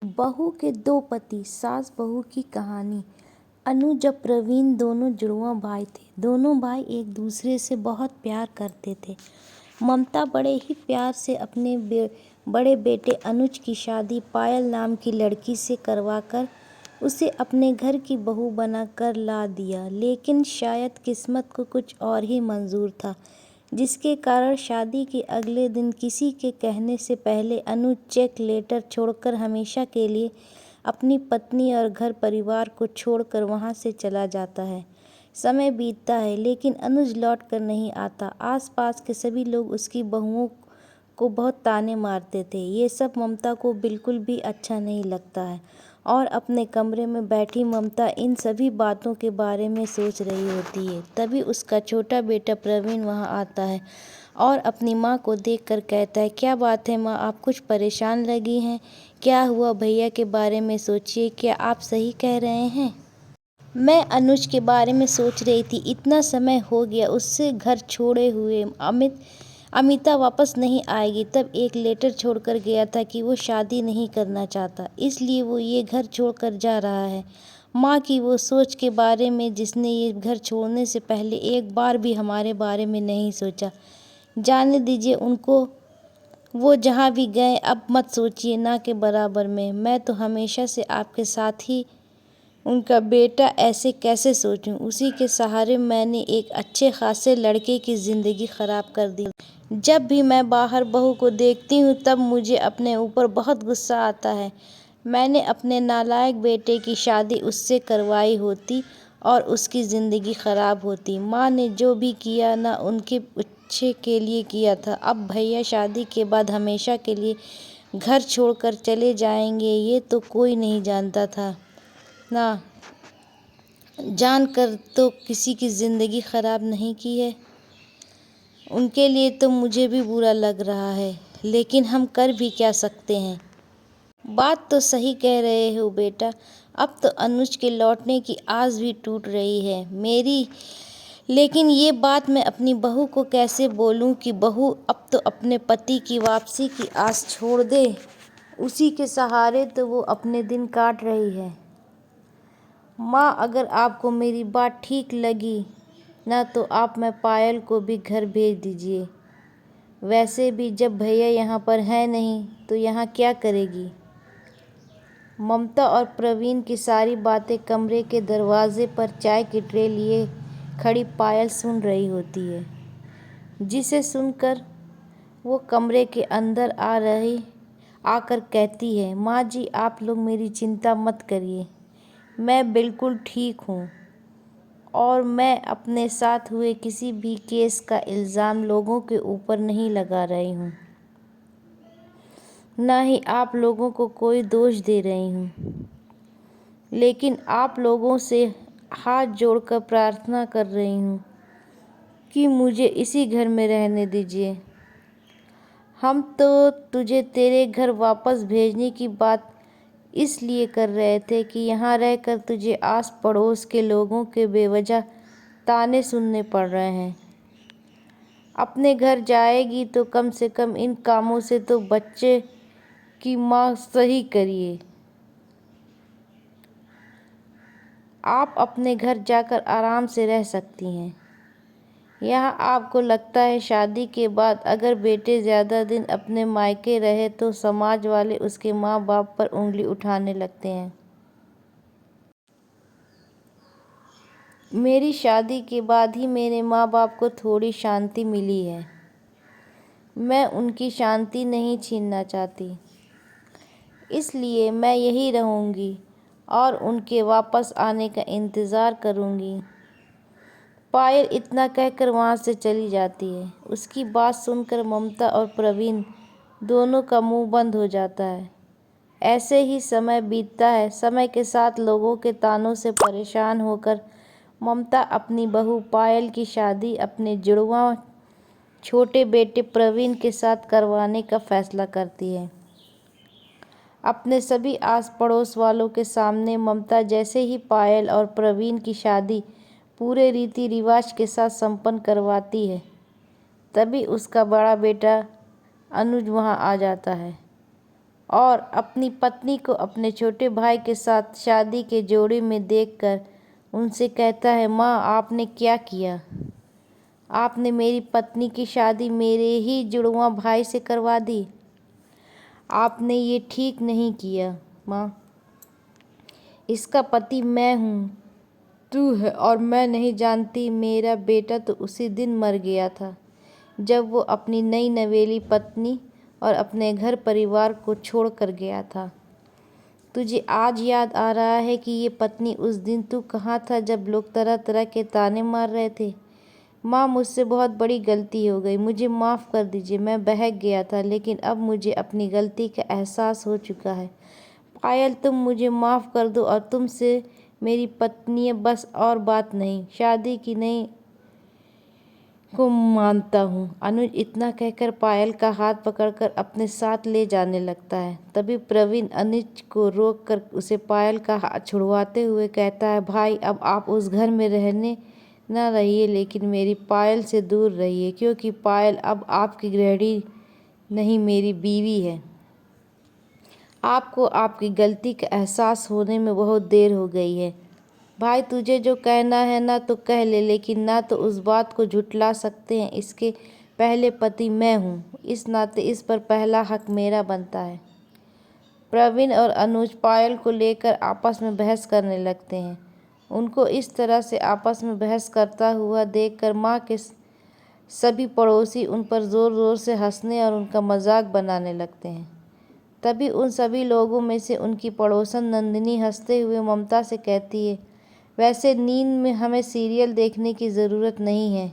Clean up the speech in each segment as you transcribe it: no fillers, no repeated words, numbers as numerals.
बहू के दो पति, सास बहू की कहानी। अनुज और प्रवीण दोनों जुड़वा भाई थे। दोनों भाई एक दूसरे से बहुत प्यार करते थे। ममता बड़े ही प्यार से अपने बड़े बेटे अनुज की शादी पायल नाम की लड़की से करवाकर उसे अपने घर की बहू बनाकर ला दिया। लेकिन शायद किस्मत को कुछ और ही मंजूर था, जिसके कारण शादी के अगले दिन किसी के कहने से पहले अनुज चेक लेटर छोड़कर हमेशा के लिए अपनी पत्नी और घर परिवार को छोड़कर वहां से चला जाता है। समय बीतता है लेकिन अनुज लौट कर नहीं आता। आसपास के सभी लोग उसकी बहुओं को बहुत ताने मारते थे। ये सब ममता को बिल्कुल भी अच्छा नहीं लगता है और अपने कमरे में बैठी ममता इन सभी बातों के बारे में सोच रही होती है। तभी उसका छोटा बेटा प्रवीण वहां आता है और अपनी माँ को देखकर कहता है, क्या बात है माँ, आप कुछ परेशान लगी हैं? क्या हुआ? भैया के बारे में सोचिए, क्या आप सही कह रहे हैं? मैं अनुज के बारे में सोच रही थी। इतना समय हो गया उससे घर छोड़े हुए। अमिता वापस नहीं आएगी। तब एक लेटर छोड़कर गया था कि वो शादी नहीं करना चाहता, इसलिए वो ये घर छोड़कर जा रहा है। माँ की वो सोच के बारे में जिसने ये घर छोड़ने से पहले एक बार भी हमारे बारे में नहीं सोचा। जाने दीजिए उनको, वो जहाँ भी गए, अब मत सोचिए ना के बराबर में। मैं तो हमेशा से आपके साथ ही उनका बेटा, ऐसे कैसे सोचूं? उसी के सहारे मैंने एक अच्छे खासे लड़के की ज़िंदगी ख़राब कर दी। जब भी मैं बाहर बहू को देखती हूँ तब मुझे अपने ऊपर बहुत गुस्सा आता है। मैंने अपने नालायक बेटे की शादी उससे करवाई होती और उसकी ज़िंदगी ख़राब होती। माँ ने जो भी किया ना उनके अच्छे के लिए किया था। अब भैया शादी के बाद हमेशा के लिए घर छोड़कर चले जाएंगे, ये तो कोई नहीं जानता था ना। जानकर तो किसी की ज़िंदगी ख़राब नहीं की है। उनके लिए तो मुझे भी बुरा लग रहा है, लेकिन हम कर भी क्या सकते हैं। बात तो सही कह रहे हो बेटा। अब तो अनुज के लौटने की आस भी टूट रही है मेरी। लेकिन ये बात मैं अपनी बहू को कैसे बोलूं कि बहू अब तो अपने पति की वापसी की आस छोड़ दे। उसी के सहारे तो वो अपने दिन काट रही है। माँ, अगर आपको मेरी बात ठीक लगी ना तो आप मैं पायल को भी घर भेज दीजिए। वैसे भी जब भैया यहाँ पर है नहीं तो यहाँ क्या करेगी? ममता और प्रवीण की सारी बातें कमरे के दरवाजे पर चाय की ट्रे लिए खड़ी पायल सुन रही होती है, जिसे सुनकर वो कमरे के अंदर आकर कहती है, माँ जी, आप लोग मेरी चिंता मत करिए, मैं बिल्कुल ठीक हूँ और मैं अपने साथ हुए किसी भी केस का इल्ज़ाम लोगों के ऊपर नहीं लगा रही हूँ, ना ही आप लोगों को कोई दोष दे रही हूँ। लेकिन आप लोगों से हाथ जोड़कर प्रार्थना कर रही हूँ कि मुझे इसी घर में रहने दीजिए। हम तो तुझे तेरे घर वापस भेजने की बात इसलिए कर रहे थे कि यहाँ रहकर तुझे आस पड़ोस के लोगों के बेवजह ताने सुनने पड़ रहे हैं। अपने घर जाएगी तो कम से कम इन कामों से तो बच्चे की माँ सही करिए। आप अपने घर जाकर आराम से रह सकती हैं। यहाँ आपको लगता है शादी के बाद अगर बेटे ज़्यादा दिन अपने मायके रहे तो समाज वाले उसके माँ बाप पर उंगली उठाने लगते हैं। मेरी शादी के बाद ही मेरे माँ बाप को थोड़ी शांति मिली है। मैं उनकी शांति नहीं छीनना चाहती, इसलिए मैं यहीं रहूँगी और उनके वापस आने का इंतज़ार करूँगी। पायल इतना कहकर वहाँ से चली जाती है। उसकी बात सुनकर ममता और प्रवीण दोनों का मुंह बंद हो जाता है। ऐसे ही समय बीतता है। समय के साथ लोगों के तानों से परेशान होकर ममता अपनी बहू पायल की शादी अपने जुड़वा छोटे बेटे प्रवीण के साथ करवाने का फैसला करती है। अपने सभी आस पड़ोस वालों के सामने ममता जैसे ही पायल और प्रवीण की शादी पूरे रीति रिवाज के साथ संपन्न करवाती है, तभी उसका बड़ा बेटा अनुज वहां आ जाता है। और अपनी पत्नी को अपने छोटे भाई के साथ शादी के जोड़े में देखकर उनसे कहता है, माँ आपने क्या किया? आपने मेरी पत्नी की शादी मेरे ही जुड़वा भाई से करवा दी। आपने ये ठीक नहीं किया माँ। इसका पति मैं हूँ, तू है, और मैं नहीं जानती मेरा बेटा तो उसी दिन मर गया था जब वो अपनी नई नवेली पत्नी और अपने घर परिवार को छोड़ कर गया था। तुझे आज याद आ रहा है कि ये पत्नी उस दिन तू कहाँ था जब लोग तरह तरह के ताने मार रहे थे? माँ मुझसे बहुत बड़ी गलती हो गई, मुझे माफ़ कर दीजिए। मैं बहक गया था, लेकिन अब मुझे अपनी गलती का एहसास हो चुका है। पायल तुम मुझे माफ़ कर दो और तुमसे मेरी पत्नी बस, और बात नहीं, शादी की नहीं को मानता हूँ। अनुज इतना कहकर पायल का हाथ पकड़कर अपने साथ ले जाने लगता है। तभी प्रवीण अनुज को रोककर उसे पायल का हाथ छुड़वाते हुए कहता है, भाई अब आप उस घर में रहने न रहिए, लेकिन मेरी पायल से दूर रहिए, क्योंकि पायल अब आपकी गृहिणी नहीं, मेरी बीवी है। आपको आपकी गलती का एहसास होने में बहुत देर हो गई है। भाई तुझे जो कहना है ना तो कह ले, लेकिन ना तो उस बात को झुठला सकते हैं। इसके पहले पति मैं हूँ, इस नाते इस पर पहला हक मेरा बनता है। प्रवीण और अनुज पायल को लेकर आपस में बहस करने लगते हैं। उनको इस तरह से आपस में बहस करता हुआ देखकर माँ के सभी पड़ोसी उन पर ज़ोर ज़ोर से हंसने और उनका मजाक बनाने लगते हैं। तभी उन सभी लोगों में से उनकी पड़ोसन नंदिनी हंसते हुए ममता से कहती है, वैसे नींद में हमें सीरियल देखने की ज़रूरत नहीं है।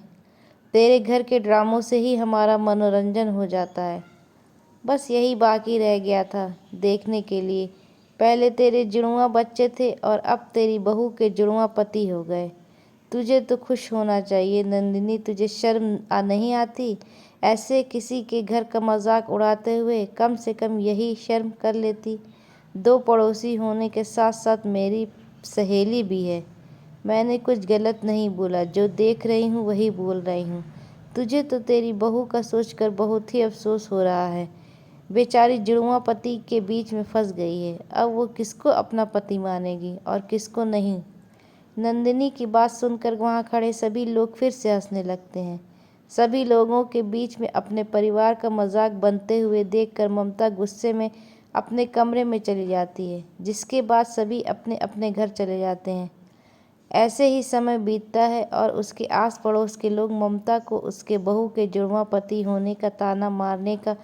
तेरे घर के ड्रामों से ही हमारा मनोरंजन हो जाता है। बस यही बाकी रह गया था देखने के लिए। पहले तेरे जुड़वां बच्चे थे और अब तेरी बहू के जुड़वां पति हो गए। तुझे तो खुश होना चाहिए नंदिनी, तुझे शर्म नहीं आती ऐसे किसी के घर का मजाक उड़ाते हुए? कम से कम यही शर्म कर लेती। दो पड़ोसी होने के साथ साथ मेरी सहेली भी है। मैंने कुछ गलत नहीं बोला, जो देख रही हूँ वही बोल रही हूँ। तुझे तो तेरी बहू का सोचकर बहुत ही अफसोस हो रहा है। बेचारी जुड़वां पति के बीच में फंस गई है। अब वो किसको अपना पति मानेगी और किसको नहीं। नंदिनी की बात सुनकर वहाँ खड़े सभी लोग फिर से हंसने लगते हैं। सभी लोगों के बीच में अपने परिवार का मजाक बनते हुए देखकर ममता गुस्से में अपने कमरे में चली जाती है, जिसके बाद सभी अपने अपने घर चले जाते हैं। ऐसे ही समय बीतता है और उसके आस पड़ोस के लोग ममता को उसके बहू के जुड़वां पति होने का ताना मारने का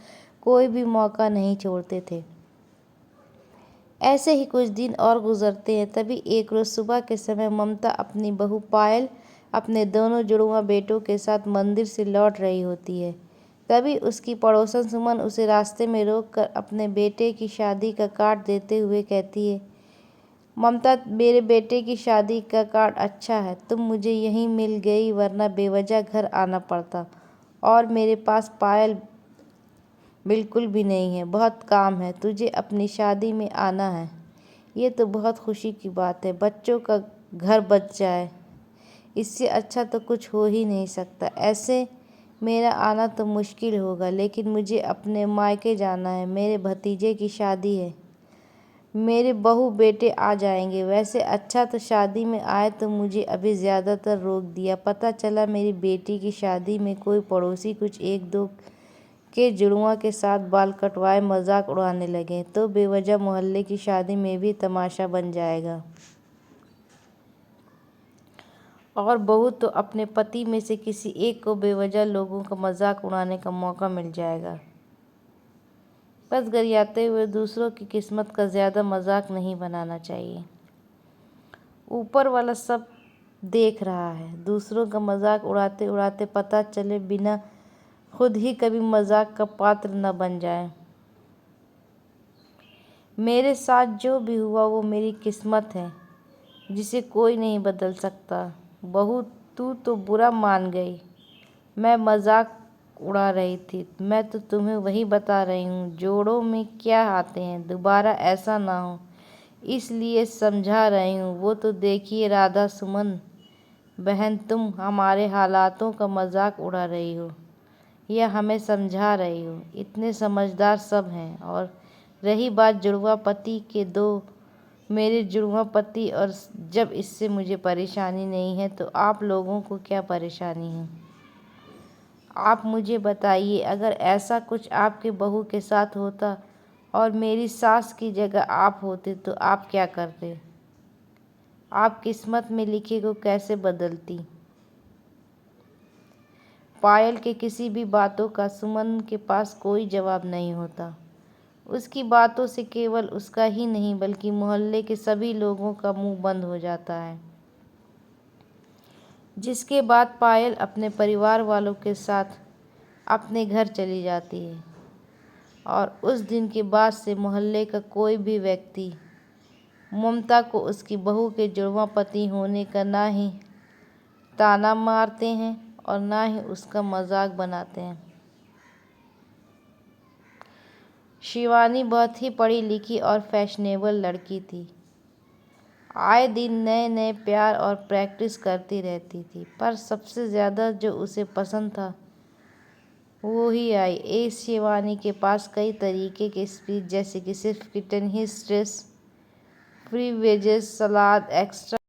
कोई भी मौका नहीं छोड़ते थे। ऐसे ही कुछ दिन और गुजरते हैं। तभी एक रोज़ सुबह के समय ममता अपनी बहू पायल अपने दोनों जुड़वां बेटों के साथ मंदिर से लौट रही होती है। तभी उसकी पड़ोसन सुमन उसे रास्ते में रोककर अपने बेटे की शादी का कार्ड देते हुए कहती है, ममता मेरे बेटे की शादी का कार्ड अच्छा है, तुम मुझे यहीं मिल गई, वरना बेवजह घर आना पड़ता। और मेरे पास पायल बिल्कुल भी नहीं है, बहुत काम है, तुझे अपनी शादी में आना है। ये तो बहुत खुशी की बात है, बच्चों का घर बच जाए, इससे अच्छा तो कुछ हो ही नहीं सकता। ऐसे मेरा आना तो मुश्किल होगा, लेकिन मुझे अपने मायके जाना है, मेरे भतीजे की शादी है, मेरे बहू बेटे आ जाएंगे। वैसे अच्छा तो शादी में आए तो मुझे अभी ज़्यादातर रोक दिया। पता चला मेरी बेटी की शादी में कोई पड़ोसी कुछ एक दो के जुड़वां के साथ बाल कटवाए मजाक उड़ाने लगे तो बेवजह मोहल्ले की शादी में भी तमाशा बन जाएगा और बहू तो अपने पति में से किसी एक को बेवजह लोगों का मजाक उड़ाने का मौका मिल जाएगा। बस गरियाते हुए दूसरों की किस्मत का ज़्यादा मजाक नहीं बनाना चाहिए। ऊपर वाला सब देख रहा है, दूसरों का मजाक उड़ाते उड़ाते पता चले बिना खुद ही कभी मजाक का पात्र न बन जाए। मेरे साथ जो भी हुआ वो मेरी किस्मत है, जिसे कोई नहीं बदल सकता। बहू तू तो बुरा मान गई, मैं मजाक उड़ा रही थी। मैं तो तुम्हें वही बता रही हूँ, जोड़ों में क्या आते हैं, दोबारा ऐसा ना हो इसलिए समझा रही हूँ। वो तो देखिए राधा सुमन बहन, तुम हमारे हालातों का मजाक उड़ा रही हो या हमें समझा रही हो। इतने समझदार सब हैं और रही बात जुड़वा पति के दो मेरे जुड़वा पति, और जब इससे मुझे परेशानी नहीं है तो आप लोगों को क्या परेशानी है? आप मुझे बताइए, अगर ऐसा कुछ आपके बहू के साथ होता और मेरी सास की जगह आप होते तो आप क्या करते? आप किस्मत में लिखे को कैसे बदलती? पायल के किसी भी बातों का सुमन के पास कोई जवाब नहीं होता। उसकी बातों से केवल उसका ही नहीं बल्कि मोहल्ले के सभी लोगों का मुंह बंद हो जाता है। जिसके बाद पायल अपने परिवार वालों के साथ अपने घर चली जाती है और उस दिन के बाद से मोहल्ले का कोई भी व्यक्ति ममता को उसकी बहू के जुड़वा पति होने का ना ही ताना मारते हैं और ना ही उसका मजाक बनाते हैं। शिवानी बहुत ही पढ़ी लिखी और फैशनेबल लड़की थी। आए दिन नए नए प्यार और प्रैक्टिस करती रहती थी, पर सबसे ज़्यादा जो उसे पसंद था वो ही आई। शिवानी के पास कई तरीके के स्पीच, जैसे कि सिर्फ किटन ही स्ट्रेस फ्री वेजेस सलाद एक्स्ट्रा